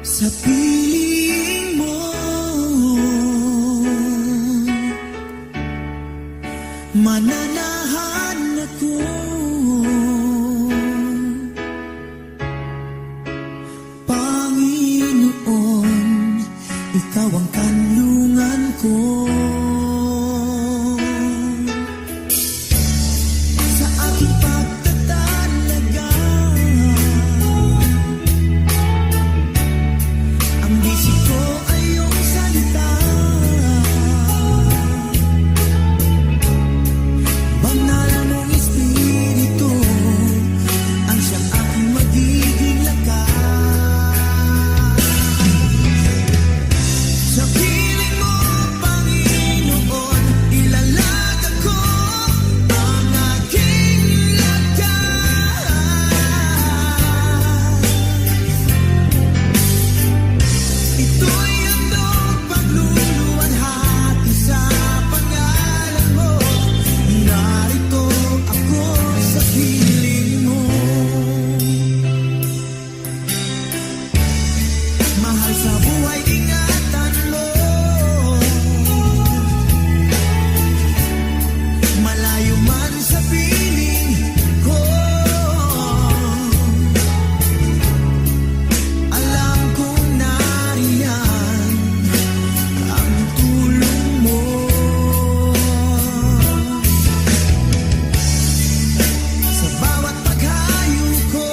Sa piling mo, mananahan ako. Panginoon, ikaw ang kanlungan ko. Sa aking pagtatalaga, ang bisig ko ay iyong salita. Banal mong espiritu ang siyang aking magiging lakas. Sa piling mo, Panginoon, ilalatag ko ang aking lakas. Ito'y handog pagluluwalhati sa pangalan mo. Narito ako sa piling mo. Mahal sa buhay, ingatan mo. Malayo man sa piling ko, alam kong nariyan ang tulong mo. Sa bawat paghayo ko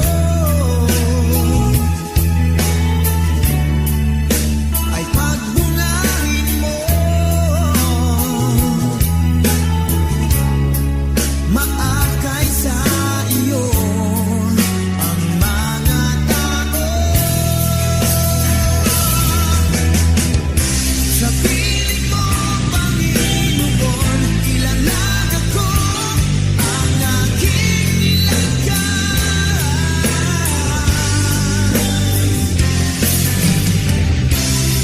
ay pagbungahin mo. Maakay sa iyo ang mga tao. Sa piling mo, Panginoon, ilalatag ko ang aking lakas.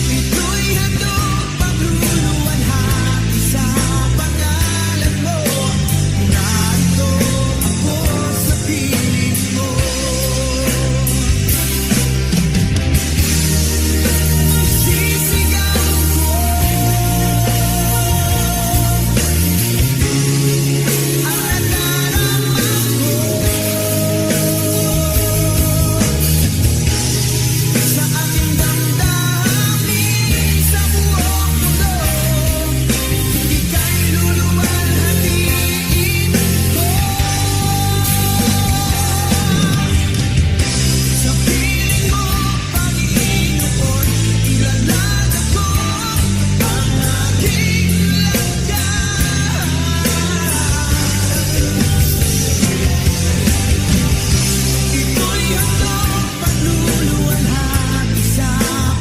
Ito'y handog pagluluwalhati sa pangalan mo. Narito ako sa piling mo. Sisigaw ko ang nadarama ko. Sa aking damdamin, sa buong mundo, ika'y luluwalhatiin ko. Sa piling mo, Panginoon, ilalatag ko ang aking lakas. Ito'y handog pagluluwalhati sa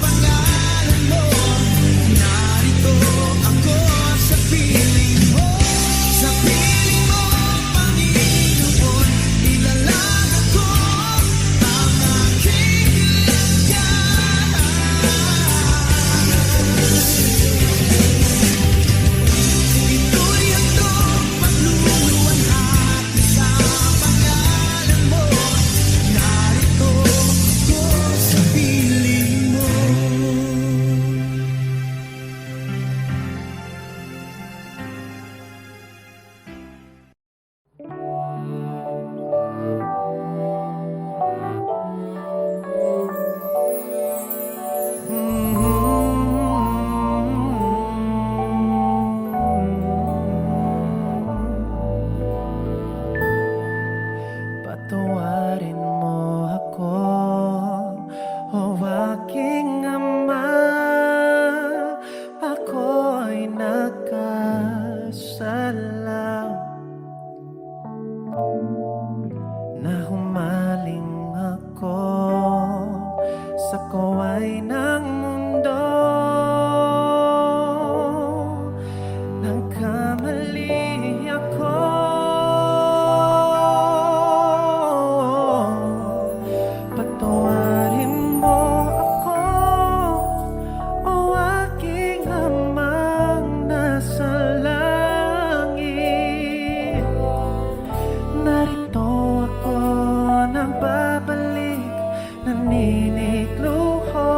pangalan mo. Narito ako sa piling mo. Sa piling mo, Panginoon, ilalatag ko ang aking lakas. Ito'y handog pagluluwalhati sa pangalan mo. Narito ako sa piling mo. Patawarin mo ako, o aking Ama. Ako'y nagkasala na humaling ako sa kaway ng mundo. Nagkamali ako, patawarin mo ako, o aking Amang nasa langit. Narito ako nang babalik, naninikluho.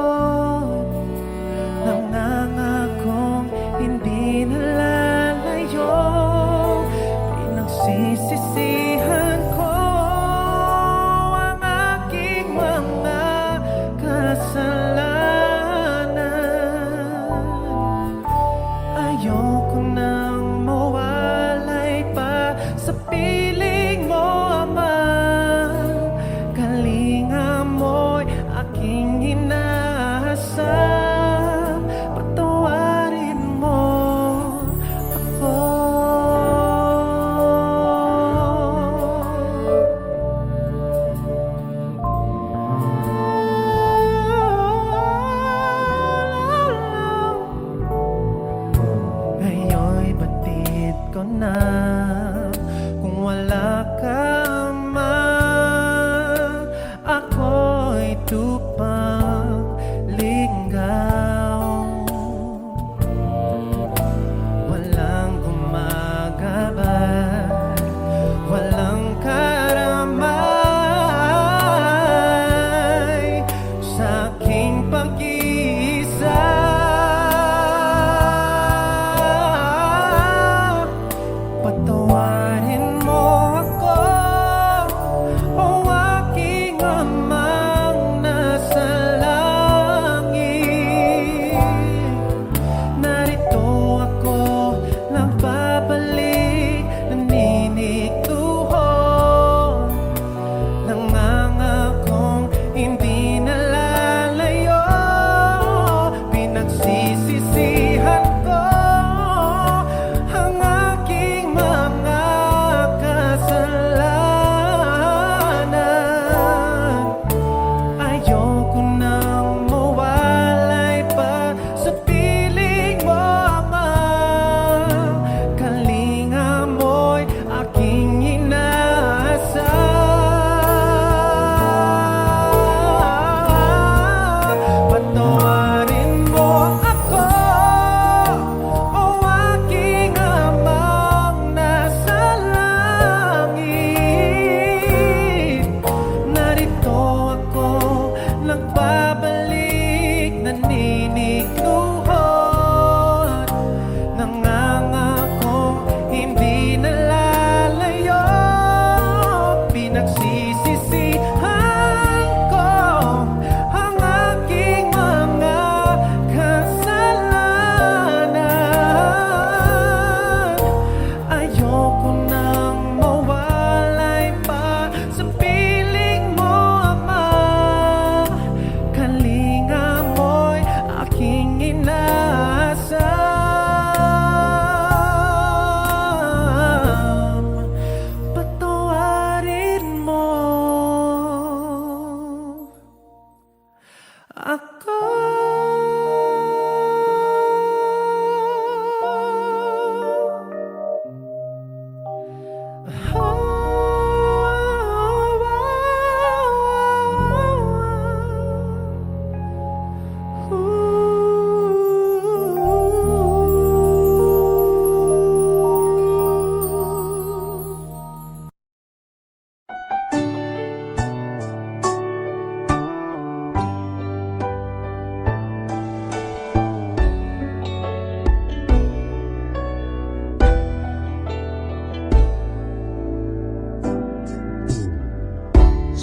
ako.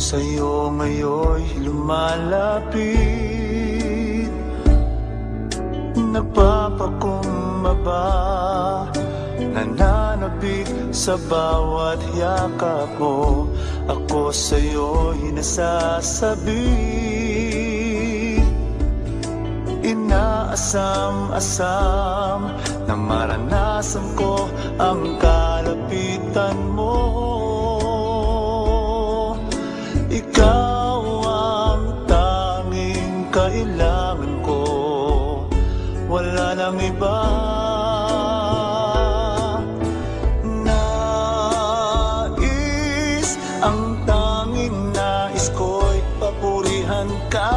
Sa'yo ngayon'y lumalapit, nagpapakumbaba, nananabik sa bawat yakap mo. Ako sa'yo'y nasasabi, inaasam-asam na maranasan ko ang kalapitan mo. Ikaw ang tanging kailangan ko, wala nang iba. Nais, ang tanging nais ko'y papurihan ka,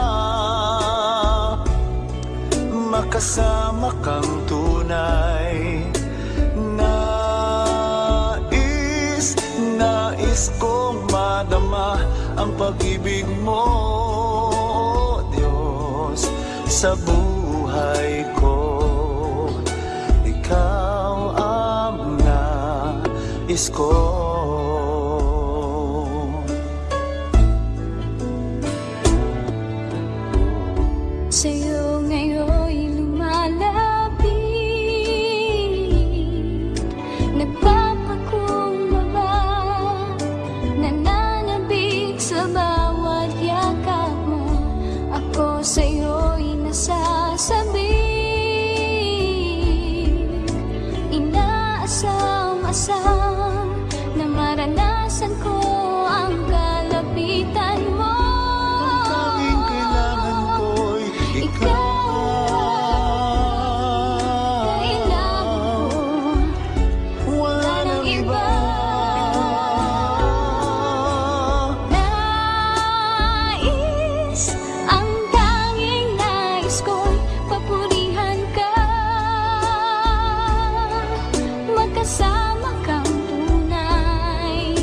makasama kang tunay. Nais kong madama ang pag-ibig mo, Diyos, sa buhay ko. Ikaw ang nais ko. Sa'yo ngayon'y lumalapit, nagpapakumbaba, nananabik sa bawat yakap mo. Ako sa'yo'y nasasabi, inaasam-asam na maranasan ko ang kalapitan mo. Ang tanging kailangan ko'y Kailangan ko, wala nang iba. nais, ang tanging nais ko'y papurihan ka, magkasama kang tunay.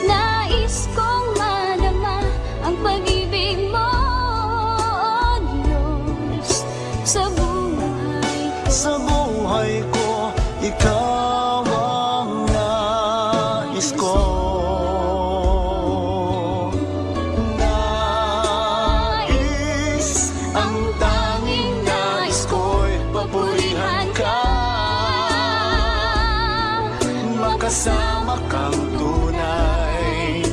Nais kong madama ang pag-ibig mo, Diyos, sa buhay ko. Sa buhay ko, ikaw ang nais ko. Nais, ang tanging nais ko'y papurihan ka, makasama kang tunay.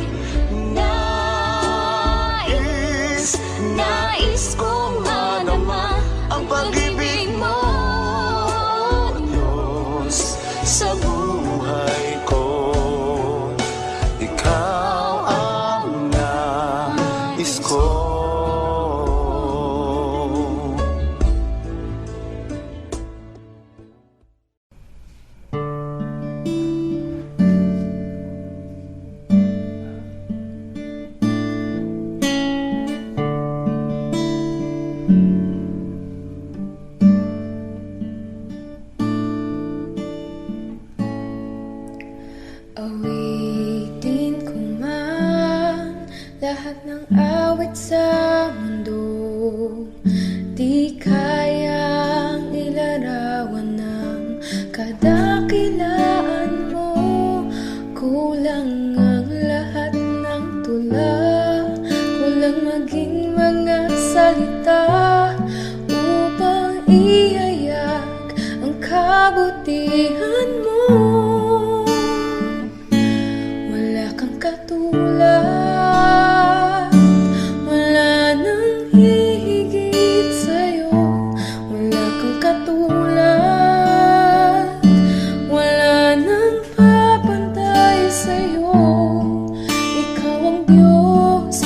Nais kong madama ang pag-ibig mo, Diyos, sa buhay ko. Ikaw ang nais ko. Awitin ko man lahat ng awit sa mundo, di kayang ilarawan ng kadakilaan mo. Kulang ang lahat ng tula, kulang maging mga salita upang ihayag ang kabutihan mo. Wala kang katulad, wala nang hihigit sa'yo. Wala kang katulad, wala nang papantay sa'yo. Ikaw ang Diyos,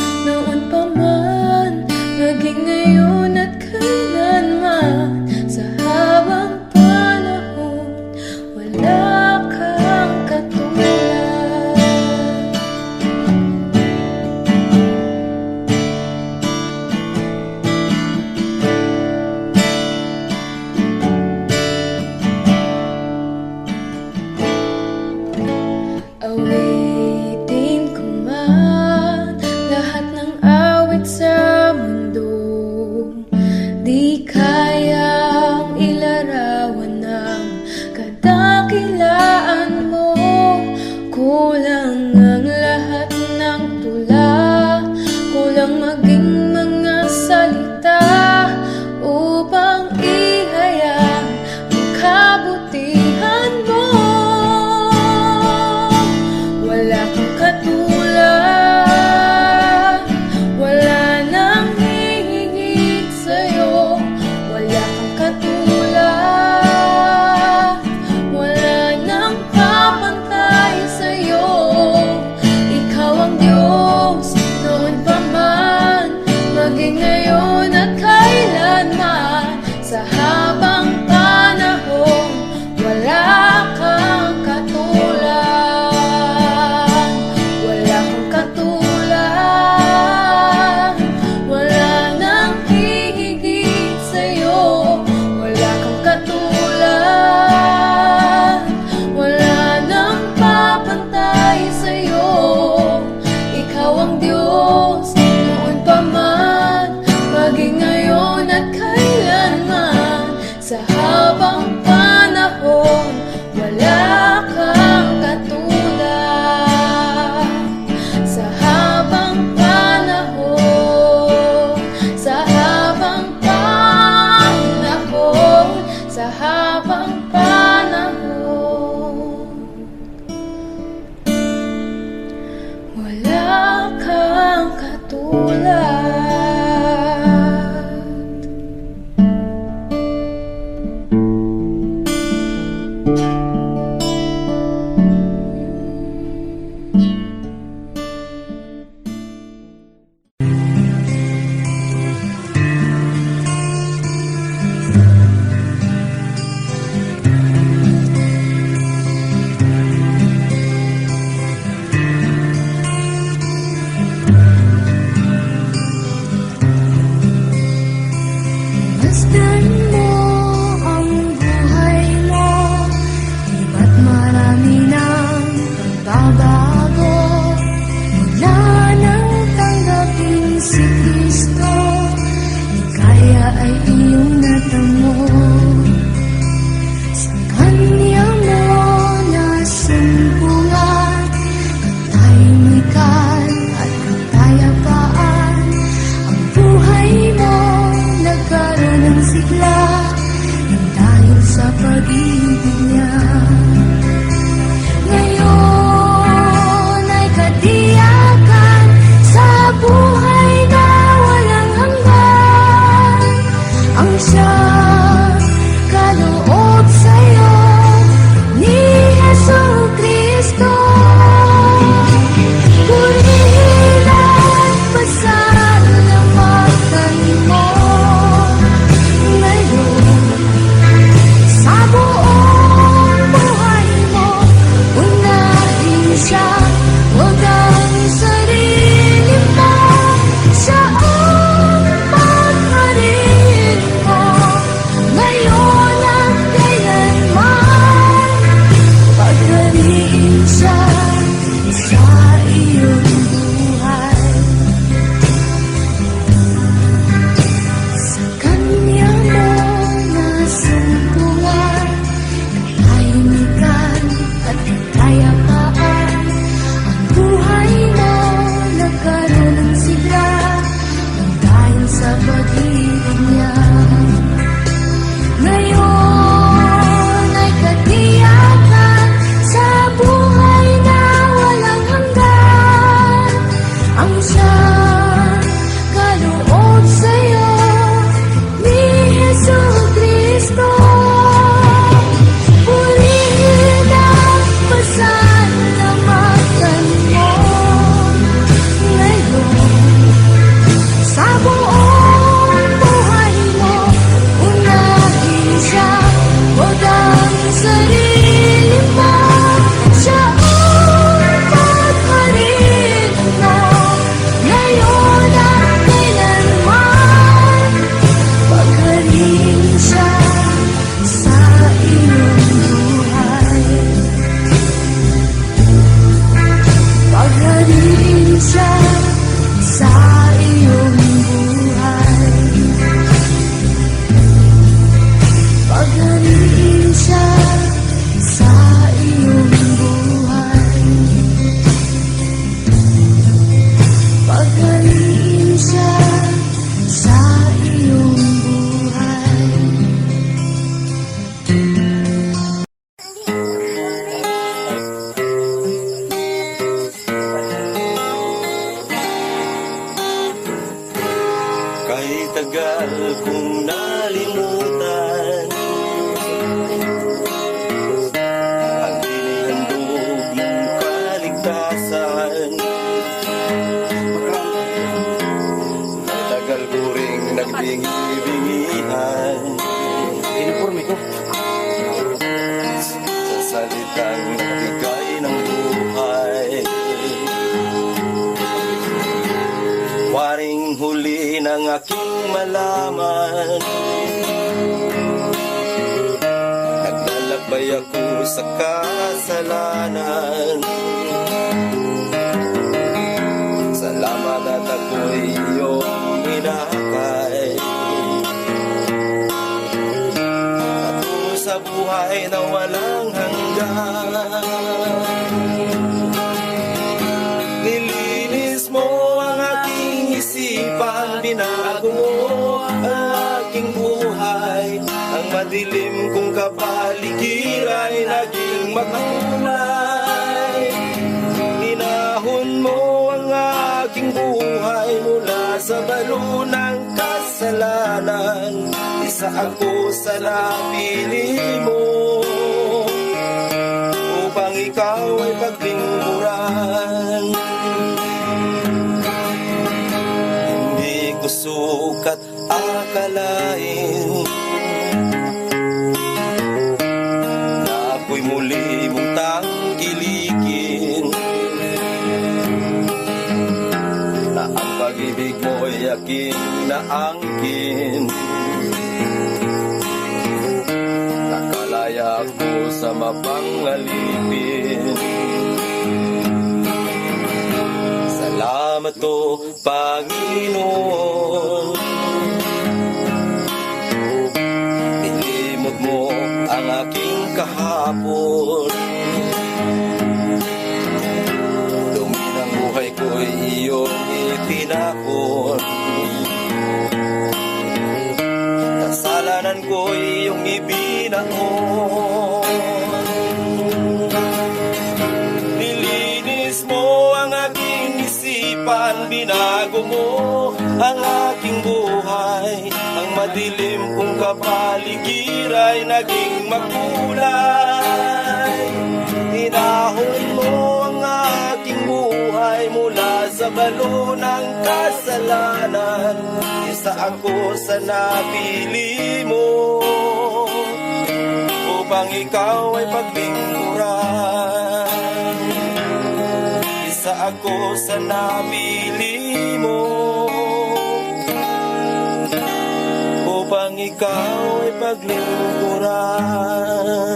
maging ngayon at kailanman, sa habang panahon, wala kang katulad. Wala kang katulad, wala nang hihigit sa'yo. Wala kang katulad, wala nang papantay sa'yo. Ikaw ang Diyos, noon pa man, maging ngayon at kailanman, sa habang panahon, wala kang katulad. Sa habang panahon, sa habang panahon, sa habang panahon, wala kang katulad. Masdan mo ang buhay mo, iba't marami nang pagbabago. Mula nang tanggapin si Kristo, kaya ay iyong natamo. Sa Kanya mo nasumpungan, katahimikan at kapayapaan. Ang buhay mo nagkaroon ng sigla, nang dahil sa pag-ibig niya. Ngayon ay katiyakan sa buhay na walang hanggan. Ang siyang kaloob sa'yo ni Jesucristo. Purihin at pasalamatan mo ngayon sa buong buhay mo. Unahin siya, huwag ang sarili mo. Siya ang pagharin mo ngayon at kailanman. Paghariin siya sa iyong buhay. Sa Kanya mo nasumpungan, katahimikan at kapayapaan. Ang buhay mo nagkaroon ng sigla, nang dahil sa pag-ibig niya. Ngayon ay katiyakan sa buhay na walang hanggan. Ang siyang kaloob sa'yo ni Jesucristo. Purihin at pasalamatan mo ngayon sa buong buhay mo. Unahin siya, huwag ang sarili mo. Siya ang pagharin mo ngayon at kailanman. Paghariin siya sa iyong buhay. Paghariin siya sa iyong buhay. Paghariin siya sa iyong buhay. Paghariin siya sa iyong buhay. Kahit tagal kong nalimutan ang inihandog mong kaligtasan. Tagal bingi-bingihan Uniforme ko. sa salitang nagbigay ng buhay. Waring huli ng aking malaman, naglalakbay ako sa kasalanan. Salamat at ako'y iyong inakay, patungo sa buhay na walang hanggan. Nilinis mo ang aking isipan, binago mo ang aking buhay. Ang madilim kong kapaligiran ay naging makulay. Inahon mo ang aking buhay mula sa balo ng kasalanan. Isa ako sa napili mo upang ikaw ay paglingkuran. Hindi ko sukat akalain na ako'y muli mong tangkilikin, na ang pag-ibig mo'y aking naangkin. Nakalaya ako sa mapangalipin. Salamat o Panginoon, nilimot mo ang aking kahapon. Dumi ng buhay ko'y iyong itinapon. Kasalanan ko'y iyong ibinaon. Nilinis mo ang aking isipan, binago mo ang aking buhay. Ang madilim kong kapaligiran ay naging makulay. Inahon mo ang aking buhay mula sa balo ng kasalanan. Isa ako sa napili mo upang ikaw ay paglingkuran. Isa ako sa napili mo upang ikaw ay paglingkuran.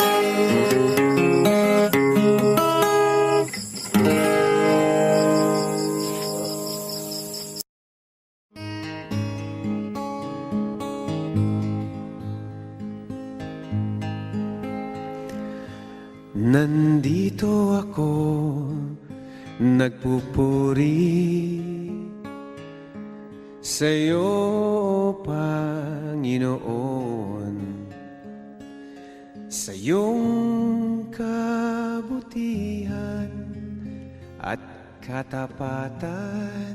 Nandito ako, nagpupuri sa'yo, Panginoon, sa iyong kabutihan at katapatan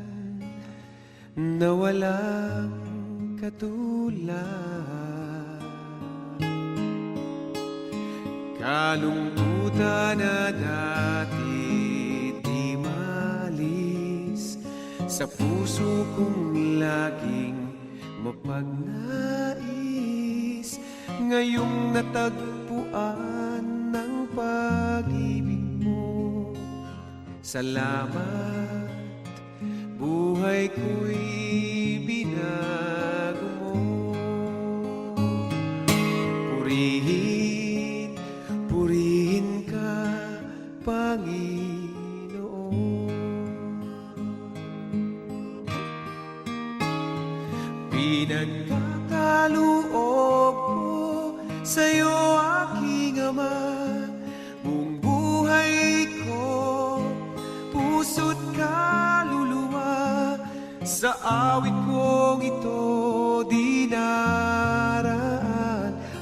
na walang katulad. Kalungkutan na dati di malis sa puso kong laging mapagnais, ngayong natagpuan ng pag-ibig mo. Salamat, buhay ko'y binago mo. Purihin, purihin ka, Panginoon. Pinagkakaloob ko sa'yo, aking Ama, buong buhay ko, puso't kaluluwa. Sa awit kong ito dinaraan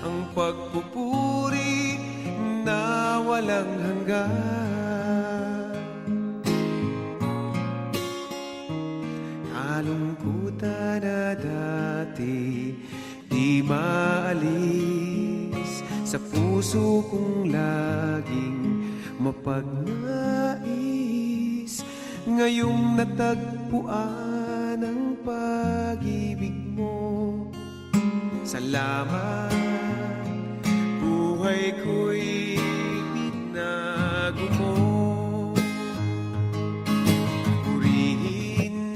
ang pagpupuri na walang hanggan. Kalungkutan na dati di maalis sa puso kong laging mapagnais, ngayong natagpuan ang pag-ibig mo. Salamat, buhay ko'y binago mo. Purihin,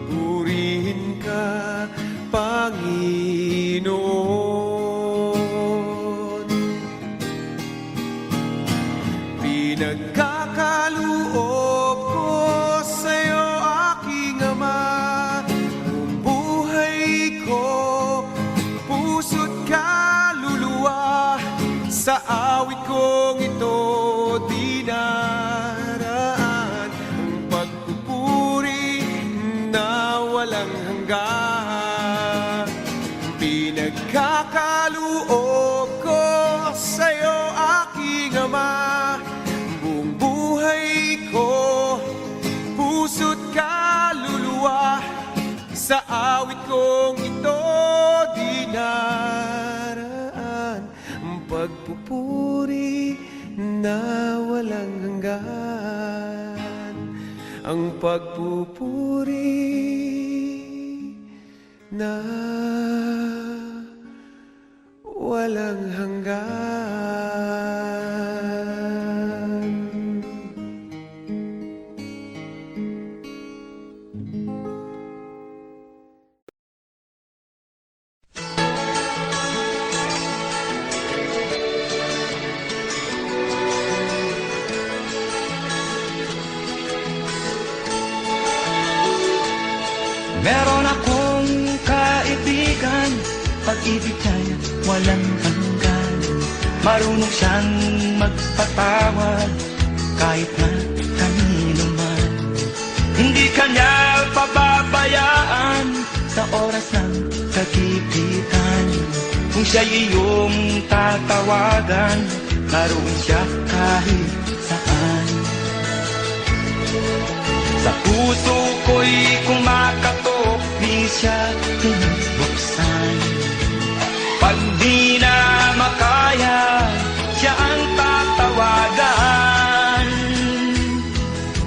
purihin ka, Panginoon. Pinagkakaloob ko sa'yo, aking Ama, buong buhay ko, puso't kaluluwa. Sa awit kong ito dinaraan ang pagpupuri na walang hanggan. Pinagkakaloob ko sa'yo, aking Ama, buong buhay ko, puso't kaluluwa. Sa awit kong ito dinaraan ang pagpupuri na walang hanggan. Ang pagpupuri na walang hanggan. Meron akong kaibigan, pag-ibig niya walang hanggan. Marunong siyang magpatawad kahit na kanino man. Hindi kanya pababayaan sa oras ng kagipitan. Kung siya'y iyong tatawagan, naroon siya kahit saan. Sa puso ko'y kumakatok, di siya pinabuksan. Pag di na makaya, siya ang tatawagan.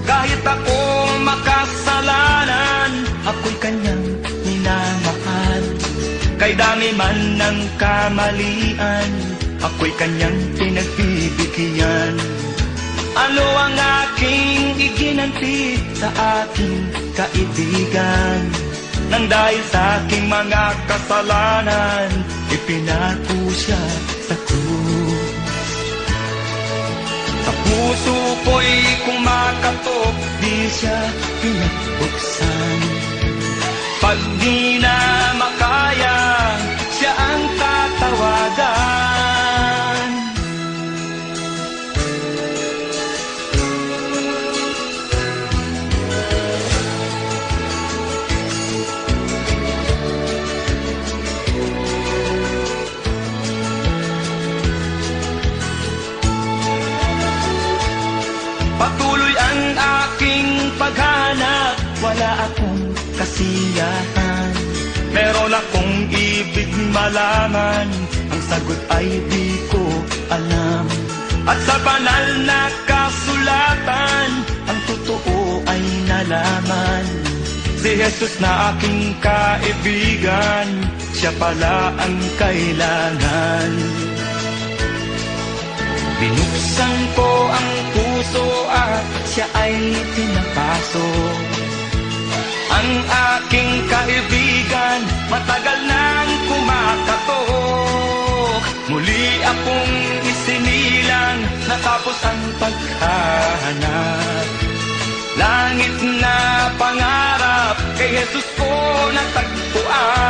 Kahit ako makasalanan, ako'y kanyang minamahal. Kay dami man ng kamalian, ako'y kanyang pinagbibigyan. Ano ang aking iginanti sa aking kaibigan? Nang dahil sa aking mga kasalanan, ipinako siya sa krus. Sa puso ko'y kumakatok, di siya pinagbuksan. Pag di na makaya, siya ang tatawagan. Patuloy ang aking paghanap, wala akong kasiyahan. Meron akong ibig malaman, ang sagot ay di ko alam. At sa banal na kasulatan, ang totoo ay nalaman. Si Jesus na aking kaibigan, siya pala ang kailangan. Binuksan ko ang puso at siya ay pinapasok. Ang aking kaibigan, matagal nang kumakatok. Muli akong isinilang, natapos ang paghahanap. Langit na pangarap, kay Jesus ko natagpuan.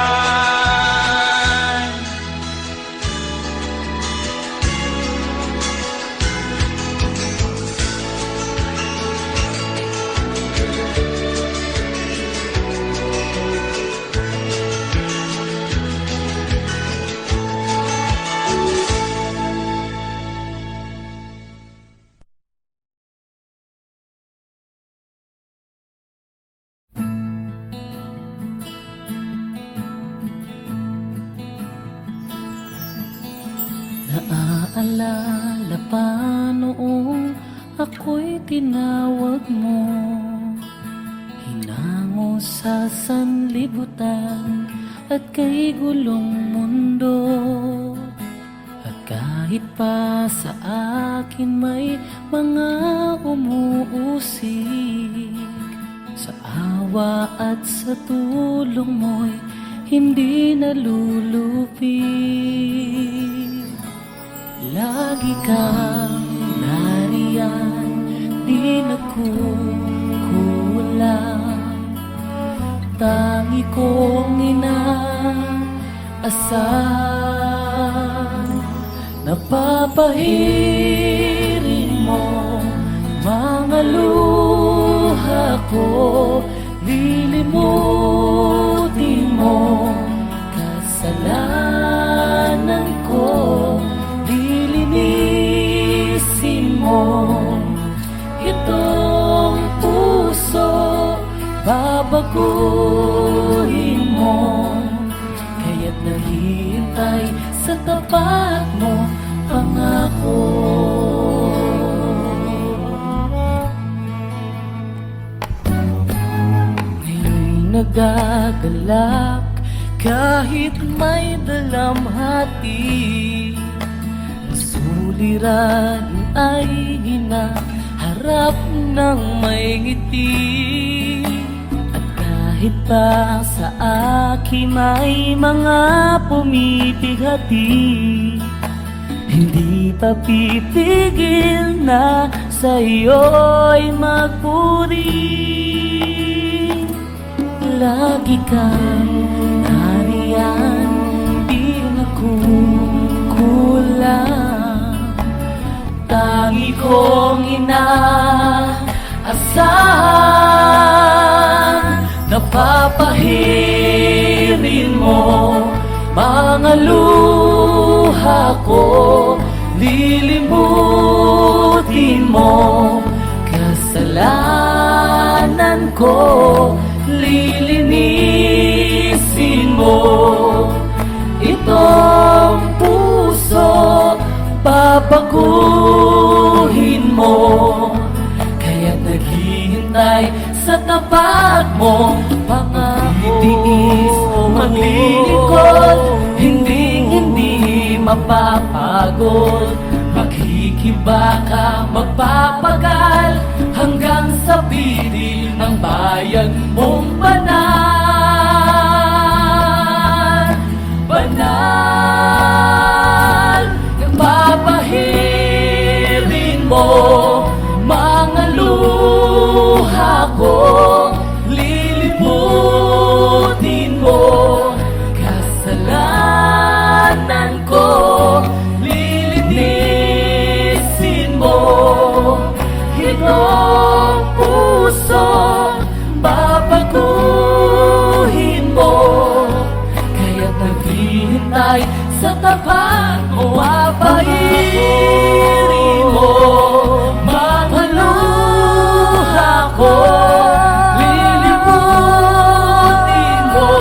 Naaalala pa noong ako'y tinawag mo, hinango sa sanlibutan at kay gulong mundo. At kahit pa sa akin may mga umuusig, sa awa at sa tulong mo'y hindi nalulupig. Lagi kang nariyan, di nagkukulang. Tangi kong inaasahan, napapahirin mo mga luha ko, lilimutin mo kasalanan ko, lilinisin mo itong puso, babaguhin mo. Kaya't naghihintay sa tapat mo, pangako. Ngayon'y nagagalak kahit may dalamhati. Ang suliran ay hinaharap ng may ngiti. At kahit pa sa akin may mga pumipigati, hindi pa pipigil na sa'yo'y magpuri. Lagi kang nariyan, di nagkukulang. Tangi kong inaasahan, napapahirin mo mga luha ko, lilimutin mo kasalanan ko, lilinisin mo itong puso, babaguhin mo. Kaya't naghihintay sa tapat mo, pangako. Titiis, maglilingkod, hindi mapapagod. Maghihikibaka, magpapagal hanggang sa piling ng bayan mong banal. Banal, napapahirin mo mga luha ko, lilimutin mo kasalanan ko, lilinisin mo itong puso, babaguhin mo. Kaya't naghihintay sa tapat mo, papahirin mo mga luha ko, lilimutin mo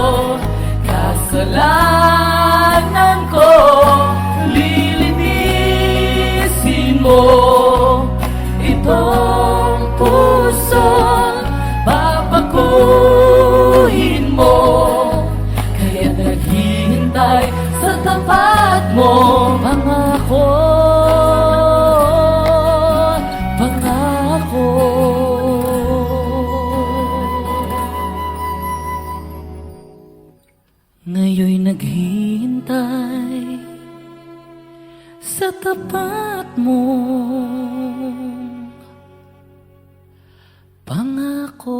kasalanan ko, lilinisin mo itong puso, babaguhin mo. Kaya't naghihintay sa tapat mo, pangako, pangako. Ngayon'y naghihintay sa tapat mo, pangako.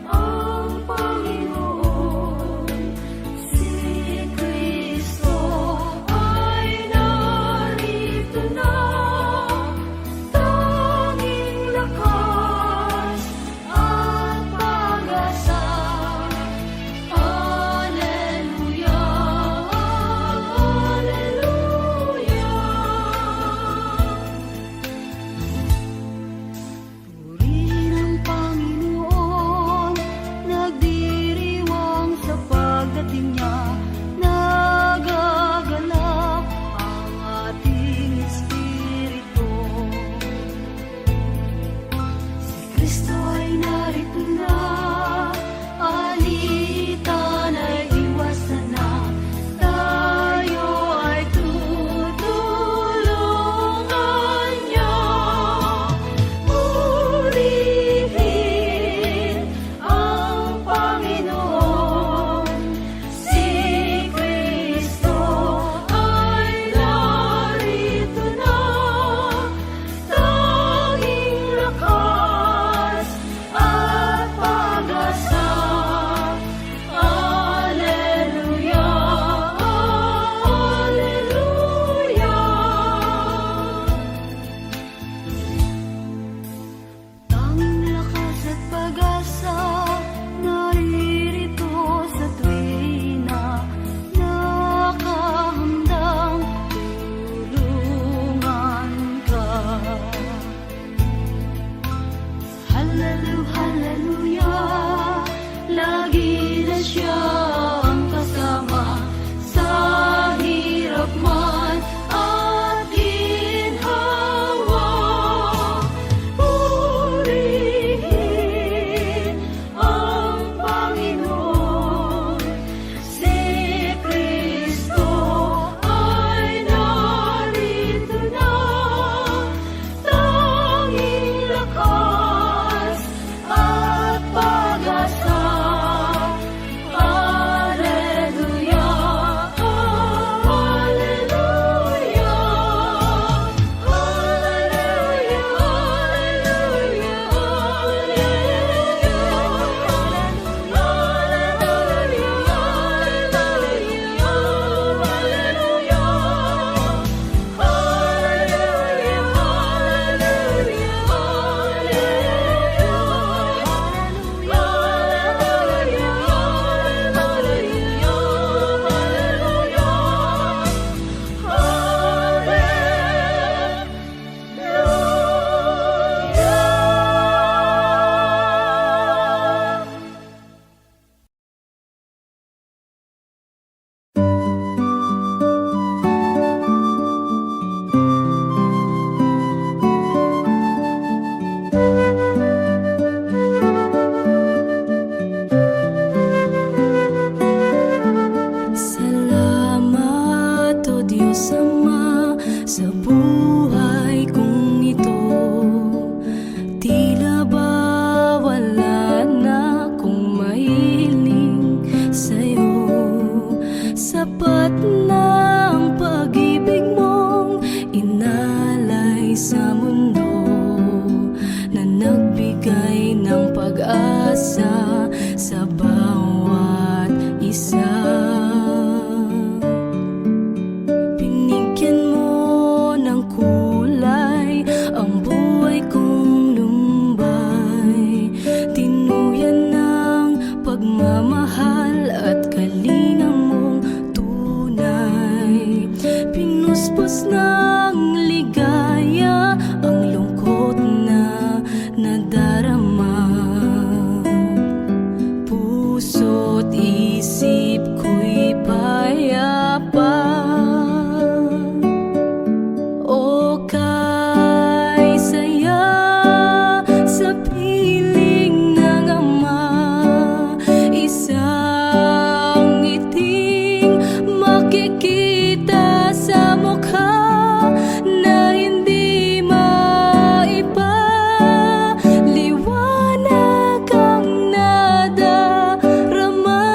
Ang Panginoon, si Kristo. Kristo'y narito na, alitan ay iwasan na, tayo ay tutulungan niya. Purihin ang Panginoon, si Kristo ay narito na, tanging lakas at pag-asa. Alleluia, Alleluia. Tanging lakas at pag-asa, naririto sa tuwina, nakahandang tulungan ka. Hallelujah, lagi na siya ang kasama, sa hirap man at ginhawa. Purihin ang Panginoon, si Kristo ay narito na, tanging lakas at pag-asa. Alleluia, Alleluia, Alleluia, Salamat, O Diyos Ama, sa buhay kong ito. Tila ba wala na akong mahiling sa'yo? Sapat na ang pag-ibig mong inalay sa mundo, na nagbigay ng pag-asa sa bawat isa. Binigyan mo ng kulay ang buhay kong lumbay, tinuyan ng pagmamahal at kalinga mong tunay. Pinuspos ng ligaya ang lungkot na nadarama, puso't isip ko'y payapa. O kay saya sa piling ng Ama, isang ngiting makikita sa mukha na hindi maipaliwanag ang nadarama.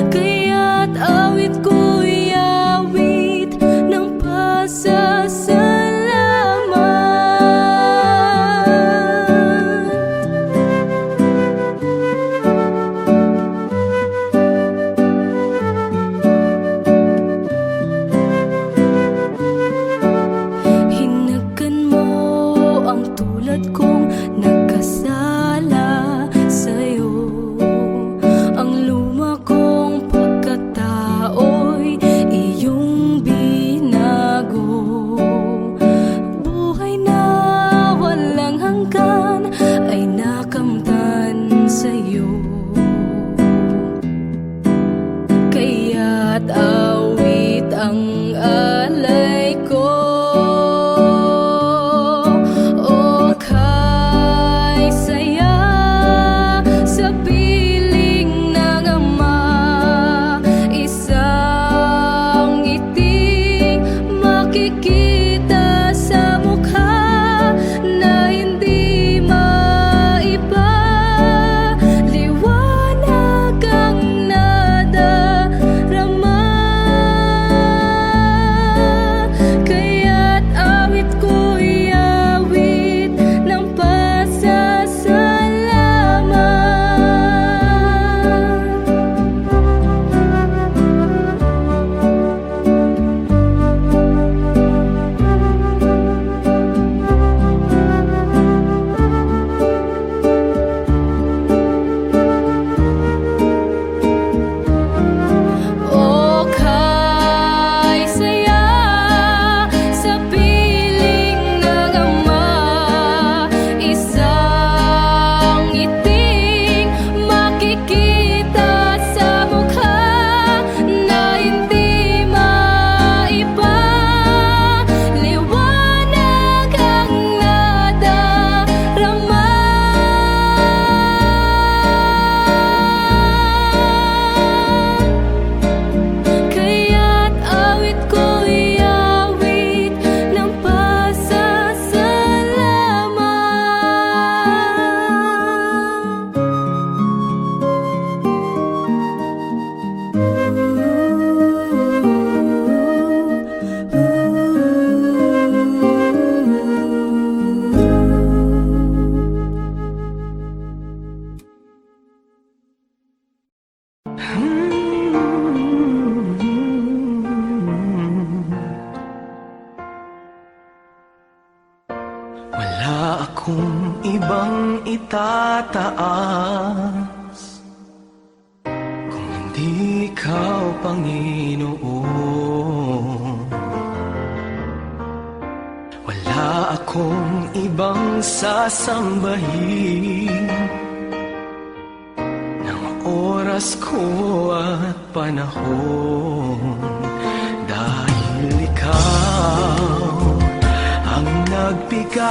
Kaya't awit ko'y awit ng pasasalamat. Hinagkan mo ang tulad kong nagkasala sa'yo. Ang luma kong pagkatao'y iyong binago. Buhay na walang hanggan ay nakamtan sa'yo. Kaya't awit ang alay ko. O Wala akong ibang itataas kung hindi ikaw, Panginoon. Wala akong ibang sasambahin ng oras ko at panahon, dahil ikaw ang nagbigay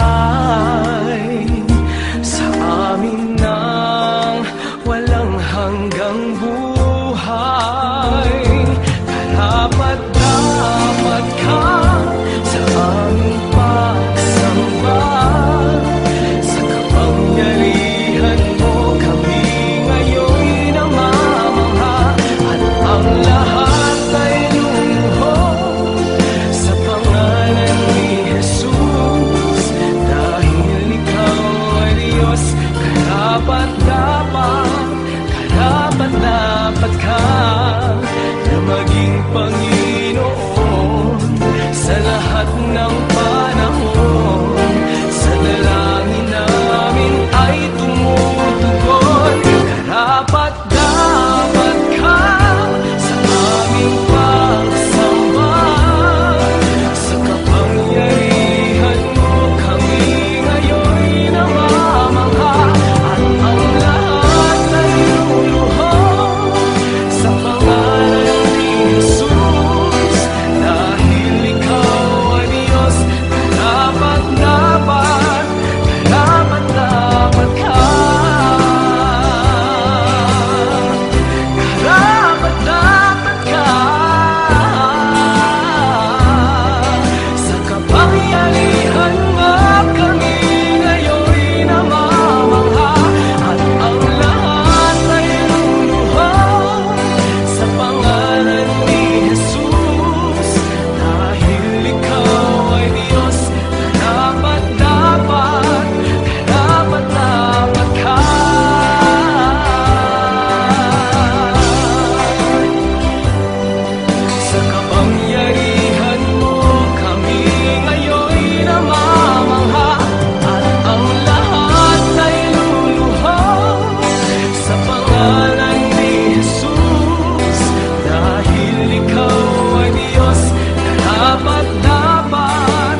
sa amin ng walang hanggang buhay. Karapat-dapat ka sa aming pagsamba, sa kapangyarihan mo kami ngayon'y namamangha, at ang lahat ay luluhod sa pangalan ni Jesus, dahil ikaw ay Diyos. Karapat-dapat ka na maging Panginoon sa lahat ng panahon. Sa dalangin namin ay tumutugon. Karapat-dapat ka sa aming pagsamba, sa kapangyarihan mo kami ngayon'y namamangha, at ang lahat ay luluhod sa pangalan ni Jesus, dahil ikaw ay Diyos. Karapat-dapat ka. Karapat-dapat ka sa kapangyarihan mo kami ngayon'y namamangha, at ang lahat ay luluhod sa pangalan ni Jesus, dahil ikaw ay Diyos. Karapat-dapat ka. Sa kapangyarihan mo kami ngayon'y namamangha, at ang lahat ay luluhod sa pangalan ni Jesus, dahil ikaw ay Diyos. Karapat-dapat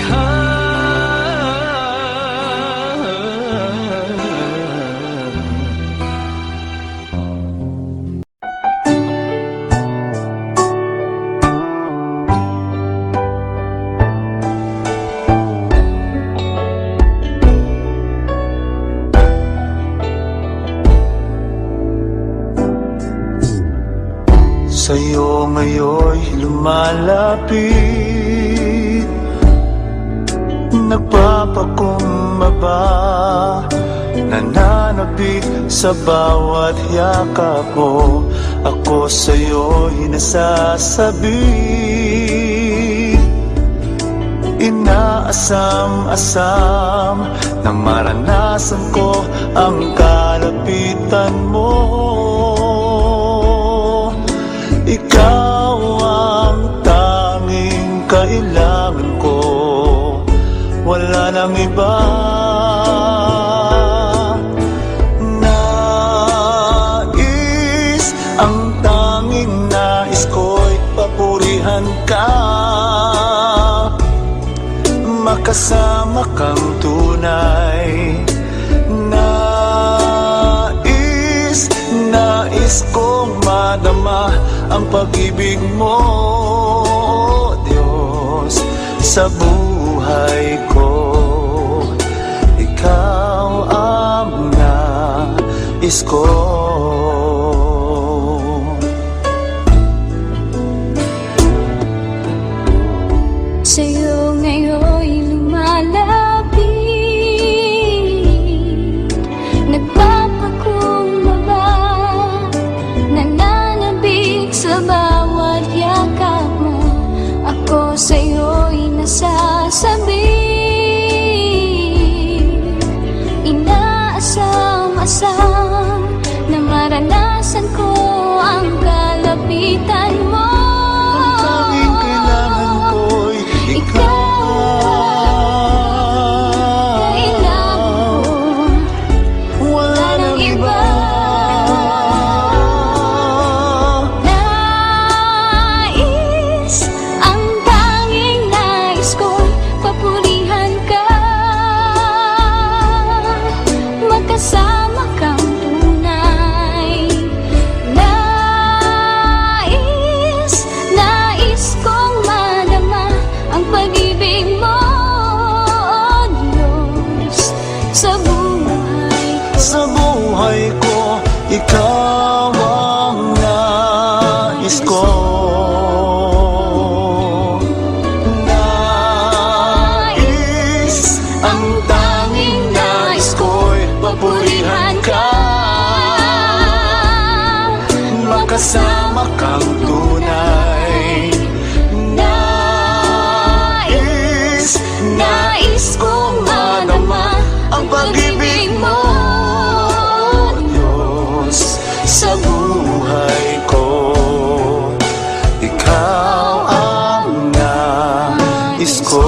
ka. Sa'yo ngayon'y lumalapit, nagpapakumbaba, nananapik sa bawat yakap mo. Ako sa'yo'y nasasabi, inaasam-asam na maranasan ko ang kalapitan mo. Ikaw ang tanging kailangan ko, wala nang iba. Ang tanging nais ko'y papurihan ka, makasama kang tunay. Nais kong madama ang pag-ibig mo, Diyos, sa buhay ko. Ikaw ang nais ko. Sa'yo ngayon'y lumalapit, nagpapakumbaba, nananabik sa bawat yakap mo. Ako sa'yo'y nasasabi, inaasam-asam na kasama kang tunay. Nais kong madama ang pag-ibig mo, Diyos, sa buhay ko. Ikaw ang nais ko.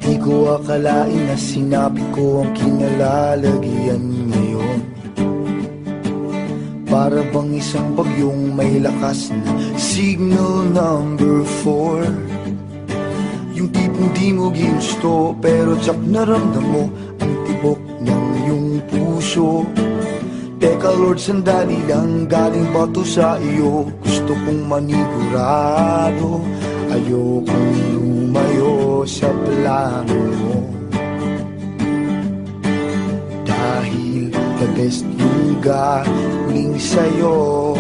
Di ko akalain na sinabi ko ang kinalalagyan ngayon. Para bang isang bagyong may lakas na signal number 4. Yung tipong di mo ginusto pero tsak naramdam mo ang tibok ng iyong puso. Teka Lord, sandali lang, galing ba to sa iyo? Gusto kong manigurado, ayokong lumayo sa plano mo. Dahil the best yung galing sa'yo.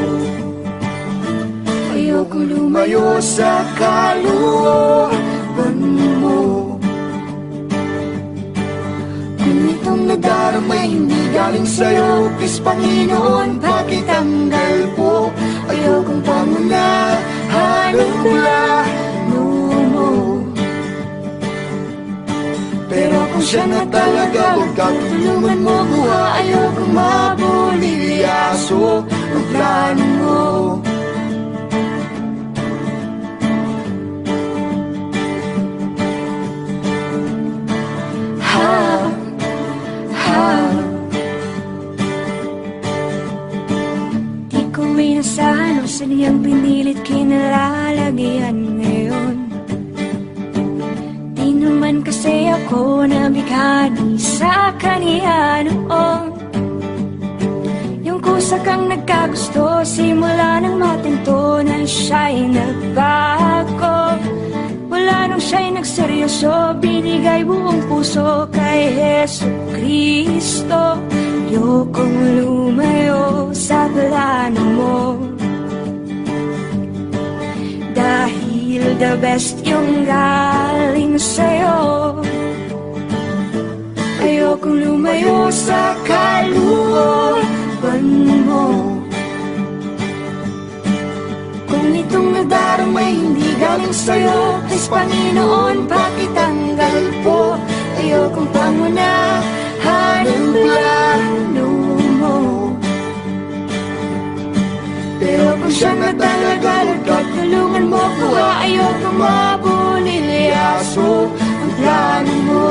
Ayokong lumayo sa kalooban mo. Kung itong nadaramay hindi galing sa'yo, please Panginoon, pakitanggal po. Ayokong pangunahan ang plano mo. Pero kung siya na talaga, huwag ka tulungan mo buha. Ayokong mabulilyaso ang plano mo. Di ko inasahan o saniyang pinilit kinalalagyan ngayon. Di naman kasi ako nabigani sa kaniya noon. Yung kusa kang nagkagusto, simula nang matinto na siya'y nagbago. Wala nung siya'y nagseryoso, binigay buong puso kay Hesus Kristo. Ayokong lumayo sa plano mo. Dahil the best yung galing sa'yo. Ayokong lumayo sa kalooban mo. Kung itong nadaramay hindi galing sa'yo, please Panginoon, pakitanggal po. Ayokong pangunahan ang plano mo. Pero kung siya na talaga, nagkatulungan mo po. Ayokong mabulilyaso ang plano mo.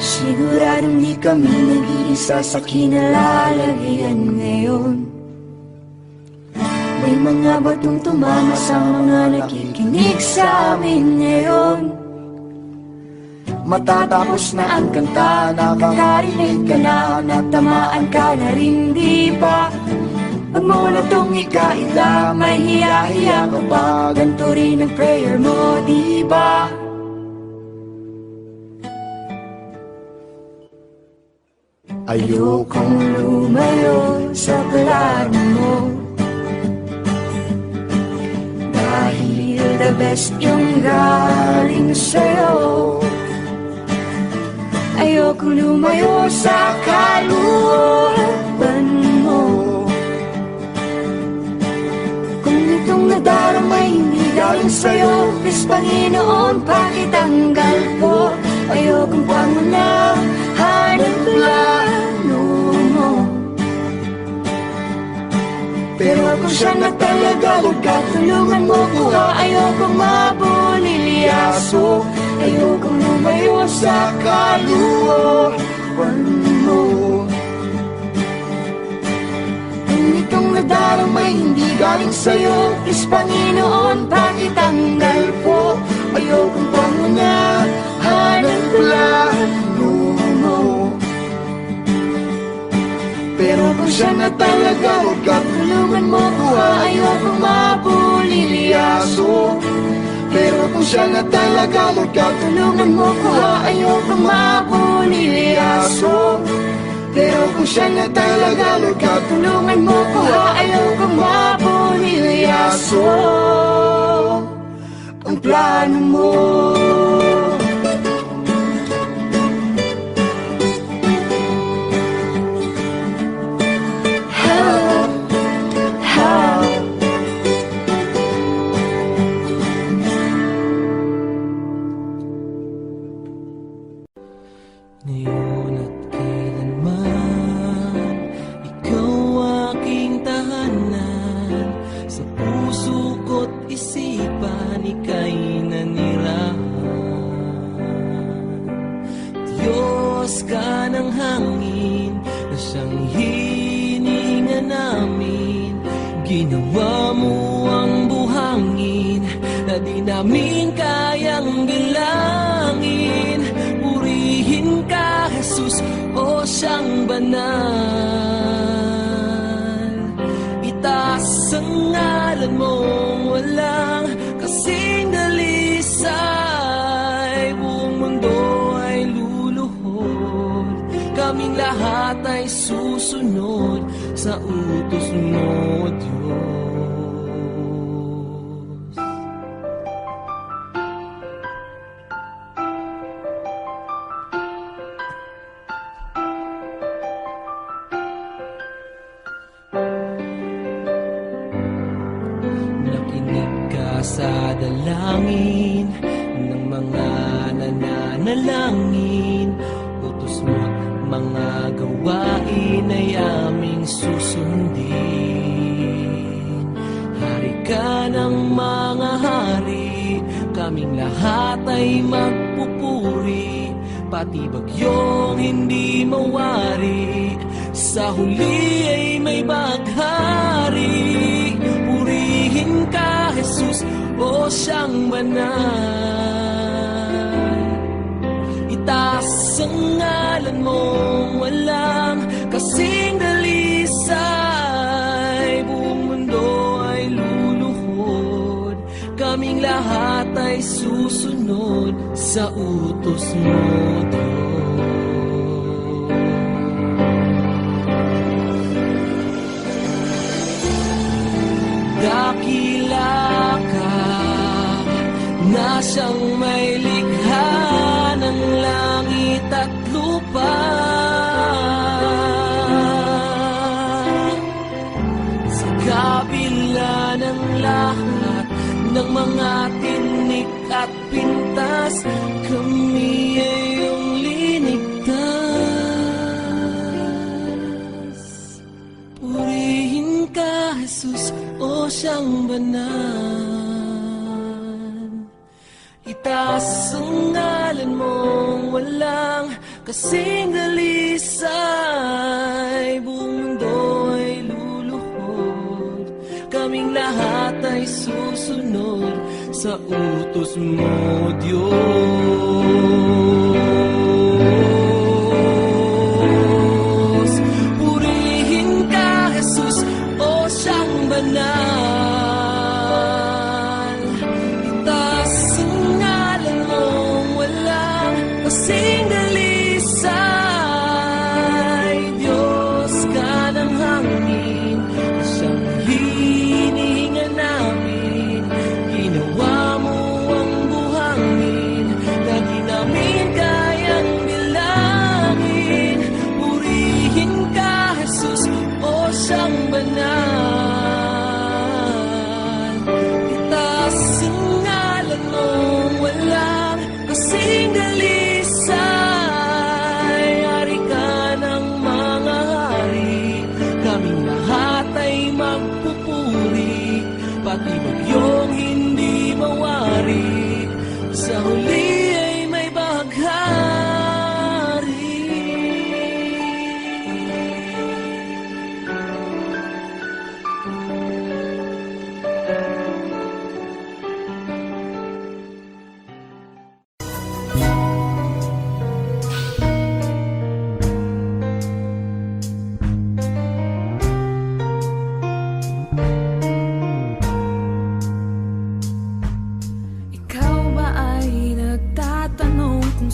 Siguradong di kami nag-iisa sa kinalalagyan ngayon. May mga batong tumama sa mga nakikinig sa amin ngayon. Matatapos na ang kanta, nakakarinig ka na, natamaan ka na rin, di ba? Pag mo na tong ikaila, may hiya-hiya ka pa, ganito rin ang prayer mo, di ba? Ayokong lumayo sa plano mo. Dahil the best yung galing sa'yo. Ayokong lumayo sa kalooban mo. Kung itong nadaramay hindi galing sa'yo, please Panginoon, pakitanggal po. Ayokong pangunahan ang plano mo. Pero kung siya na talaga, huwag ka tulungan mo ko. Ayokong mabulilyaso. Ayokong lumayo sa kalooban mo. Kung itong nadaramay hindi galing sa'yo, please Panginoon, pakitanggal po. Ayokong pangunahan ang plano mo. siya na talaga, huwag ka tulungan mo ko ha. Ayokong mabuliliaso. Pero kung siya na talaga, huwag ka tulungan mo ko ha. Ayokong mabuliliaso. Pero kung siya na talaga, huwag ka tulungan mo ko ha. Ayokong mabuliliaso. Ang plano mo. Ngayon at kailanman, ikaw aking tahanan. Sa puso ko't isipan, ika'y nanirahan. Diyos ka ng hangin, na siyang hininga namin. Ginawa mo ang buhangin, na di namin kayang bilangin. Purihin ka, Jesus, o siyang banal. Itaas ang ngalan mong walang kasing dalisay. Buong mundo ay luluhod, kaming lahat ay susunod sa utos mo, Diyos. Nakinig ka sa dalangin ng mga nananalangin. Utos mo't mga gawain ay aming susundin. Hari ka ng mga hari, kaming lahat ay magpupuri. Pati bagyong hindi mawari, sa huli ay may baghari. Purihin ka, Jesus, o siyang banal. Itaas ang ngalan mong walang kasing dalisay. Buong mundo ay luluhod, kaming lahat ay susunod sa utos mo, Diyos. Dakila ka na siyang may likha ng langit at lupa. Sa kabila ng lahat ng mga tinik at pintas, kami ay iyong linigtas. Purihin ka, Jesus, o siyang banal. Itaas ang ngalan mong walang kasing dalisay. Buong mundo ay luluhod, kaming lahat ay susunod sa utos mo, Diyos. Purihin ka, Jesus, o siyang banal. Itaas ang ngalan mong walang kasing dalisay. Diyos ka ng hangin, siyang hinihinga namin. Ginawa mo ang buhangin, na di namin kayang bilangin. Purihin ka, Jesus, o siyang banal. Itaas ang ngalan mong walang kasing dalisay. Hari ka ng mga hari, kaming lahat ay magpupuri. Pati bagyong hindi mawari, sa huli ay may baghari.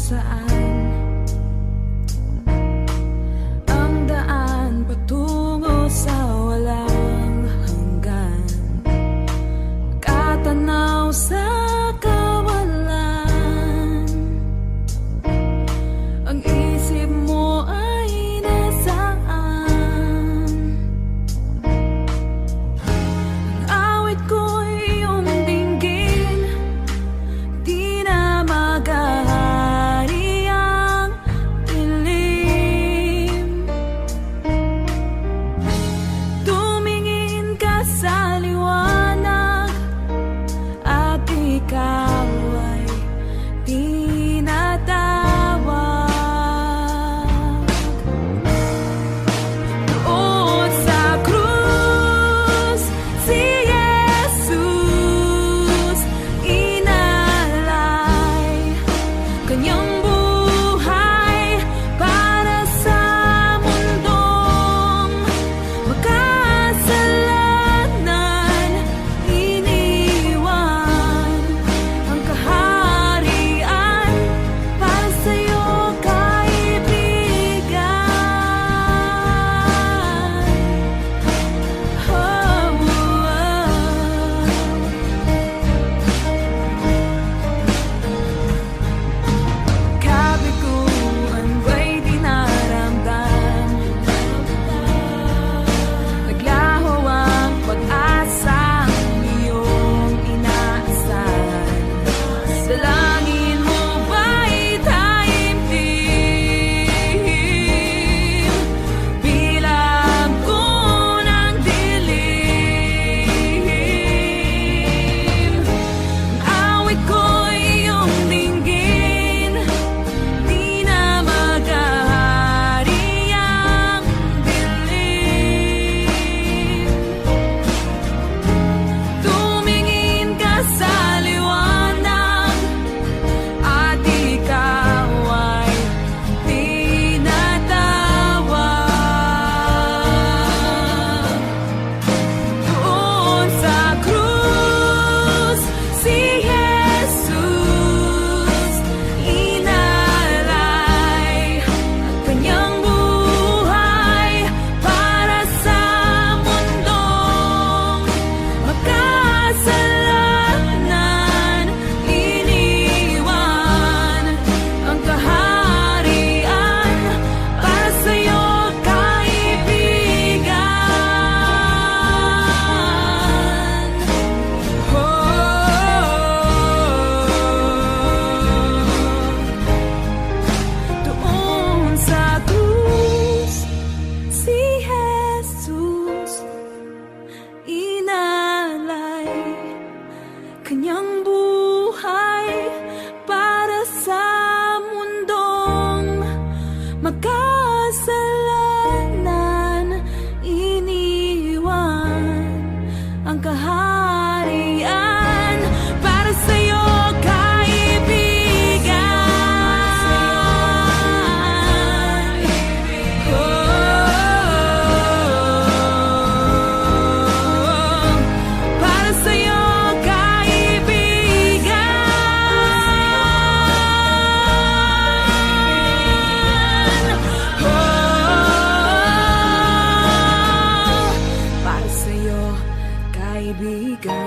saan ang daan patungo sa walang hanggan. Katanaw sa kawalan, ang isip mo ay nasaan? Ang awit ko'y iyong dinggin, di na maghahari ang dilim. Tumingin ka sa liwanag at ikaw ay tinatawag. Doon sa krus, si Jesus inalay kanyang buhay para sa mundong makasalanan. Iniwan ang kaharian para sa'yo, kaibigan. Kabiguan ba'y dinaramdam? Naglaho ang pag-asang iyong inaasahan. Dalangin mo ba'y taimtim? Bilang ko ng dilim, ang awit ko'y iyong dinggin, di na maghahari ang dilim. Tumingin ka sa liwanag at ikaw ay tinatawag. Doon sa krus, si Jesus inalay ang kanyang buhay para sa mundong makasalanan. Iniwan ang kaharian para sa'yo, kaibigan. Doon sa krus, si Jesus inalay kanyang buhay para sa mundong makasalanan. Iniwan ang kaharian para sa'yo, kaibigan. Para sa'yo, kaibigan. Para sa'yo, kaibigan.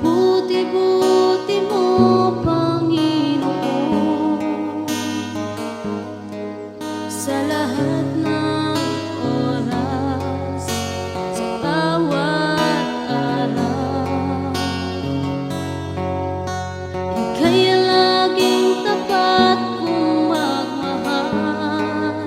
Buti-buti mo, Panginoon, sa lahat ng oras, sa bawat araw. Ika'y laging tapat kong magmahal.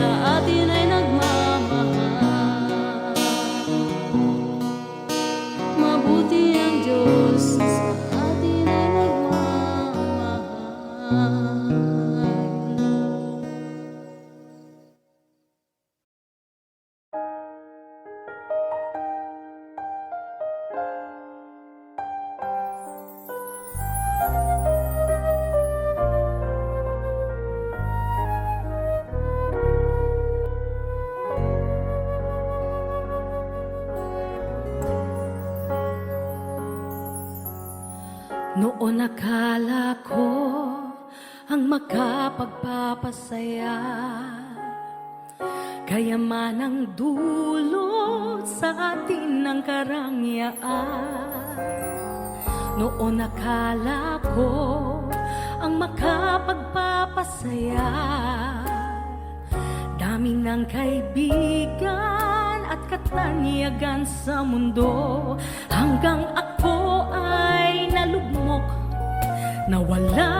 sa atin ay nagmamahal. Mabuti ang Diyos sa atin ay nagmamahal. Noon akala ko ang makapagpapasaya, kayamanang dulot sa atin ng karangyaan. Noon akala ko ang makapagpapasaya, dami ng kaibigan at katanyagan sa mundo, hanggang ako ay nalugmok, nawala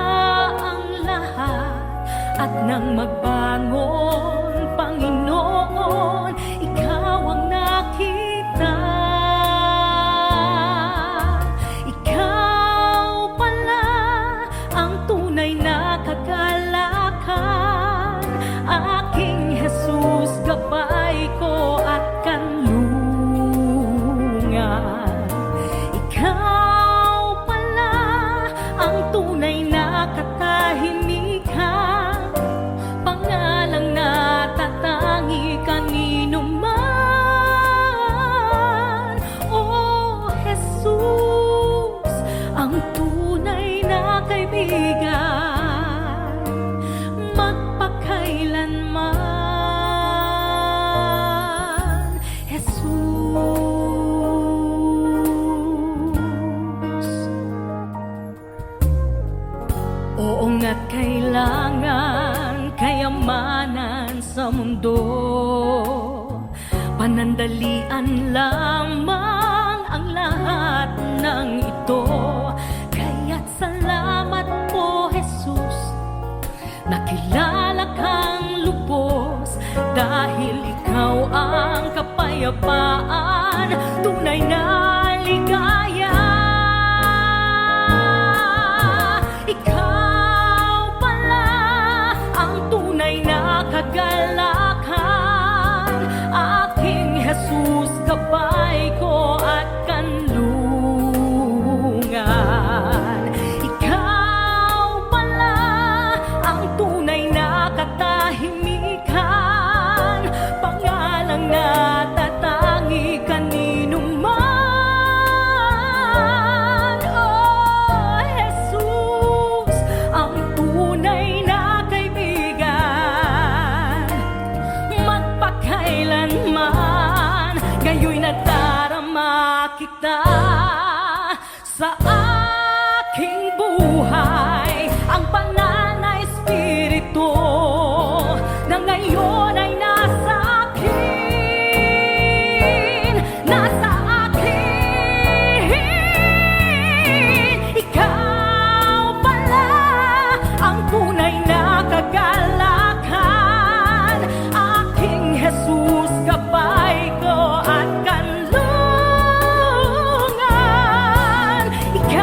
ang lahat. At nang magbangon, Panginoon, Ikaw ang nakita. Ikaw pala ang tunay na kagalakan, aking Jesus, gabay ko at kanlungan. Ikaw pala ang tunay na katahimikan, pangalang natatangi kanino man. Oh Jesus, ang tunay na kaibigan, magpakailanman. Jesus, oo nga't kailangan kayamanan sa mundo, panandalian lamang ang lahat ng ito. Kaya't salamat po, Jesus, nakilala kang lubos, dahil Ikaw ang kapayapaan, tunay na ligaya. Ikaw pala ang tunay na kagalakan, aking Jesus, gabay ko at kanlungan. Ikaw pala ang tunay na katahimikan, pangalang natatangi kanino man. Oh Jesus, ang tunay na kaibigan, magpakailanman. Ngayon'y nadarama kita sa aking buhay, ang banal na Espiritu na ngayon ay nasa akin, nasa akin. Ikaw pala ang tunay na kagalakan, aking Jesus, gabay ko at kanlungan. Ikaw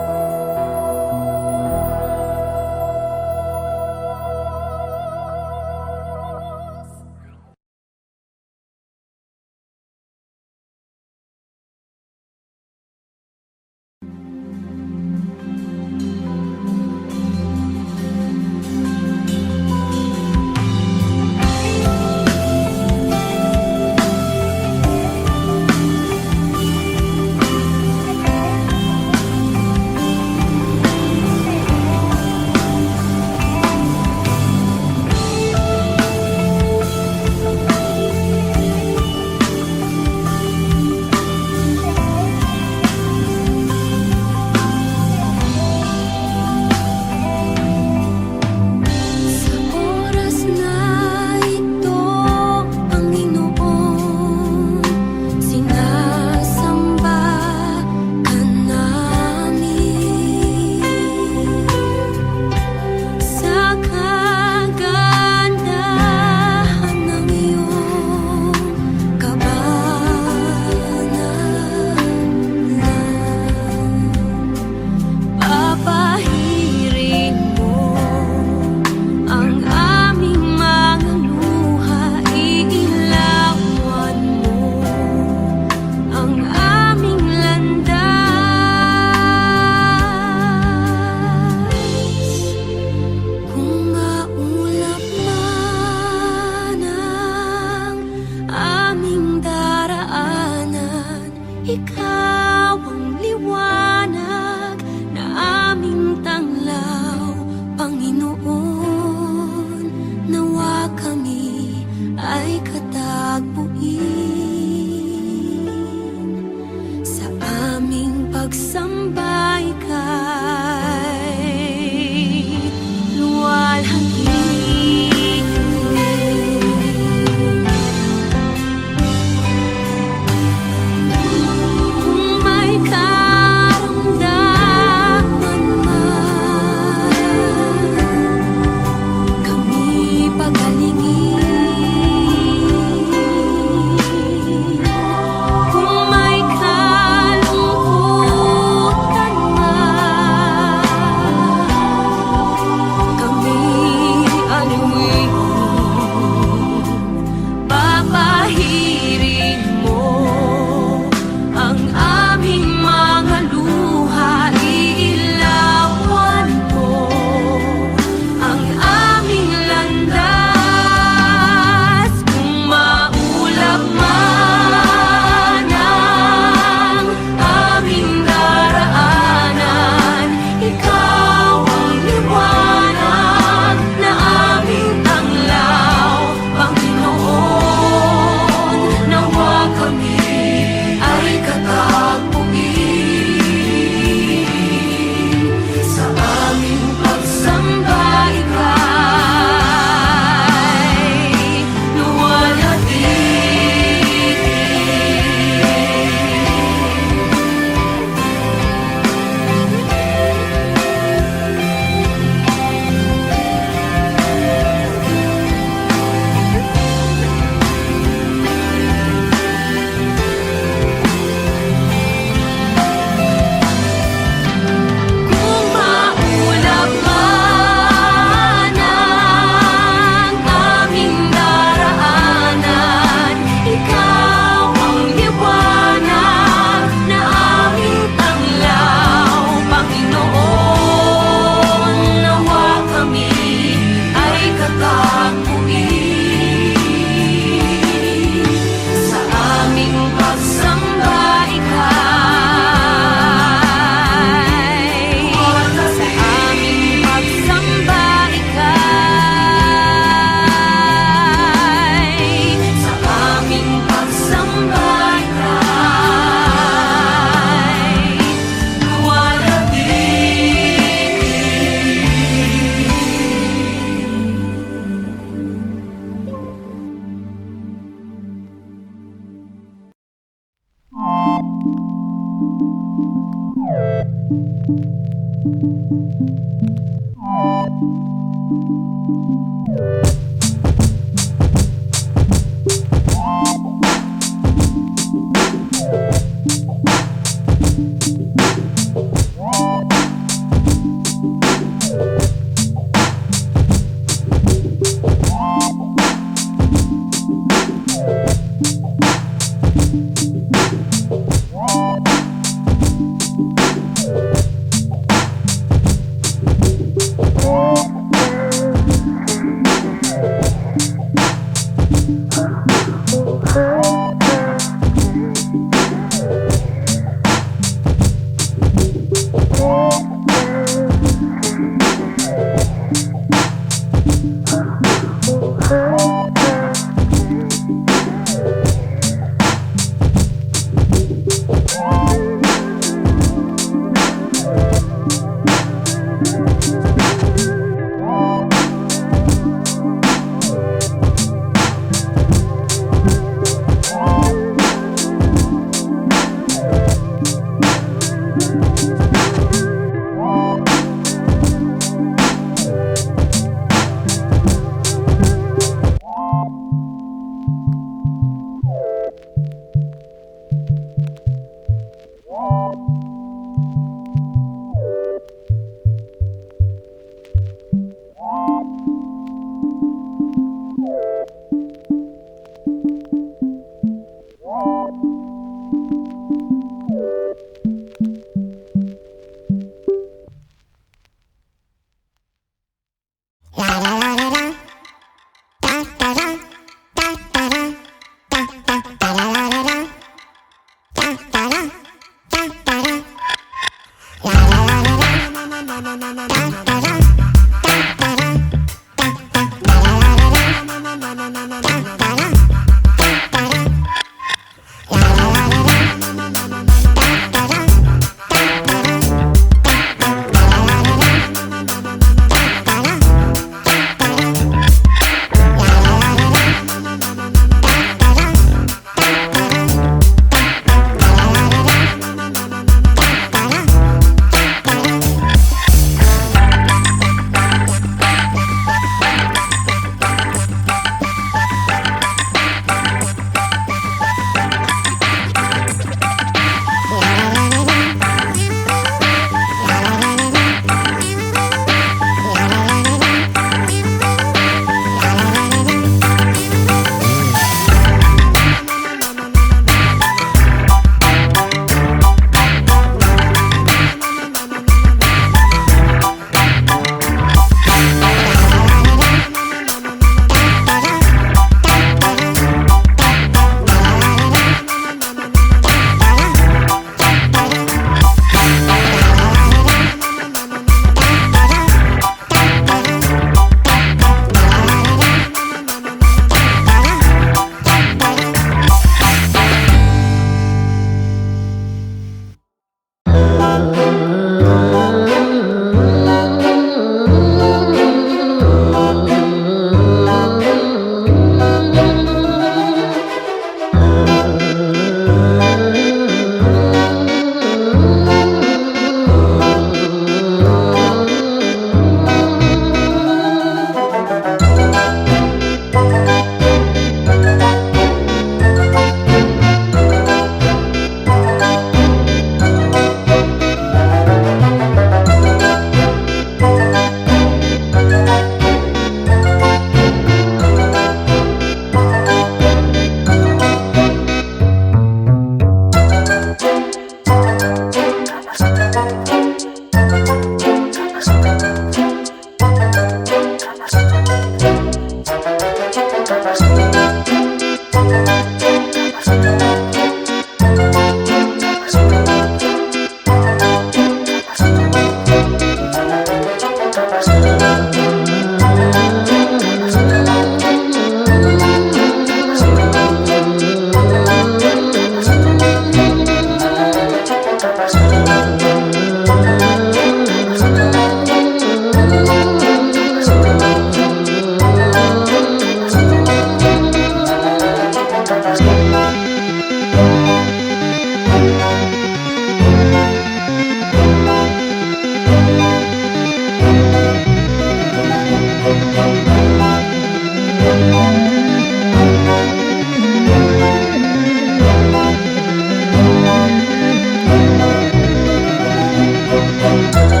ko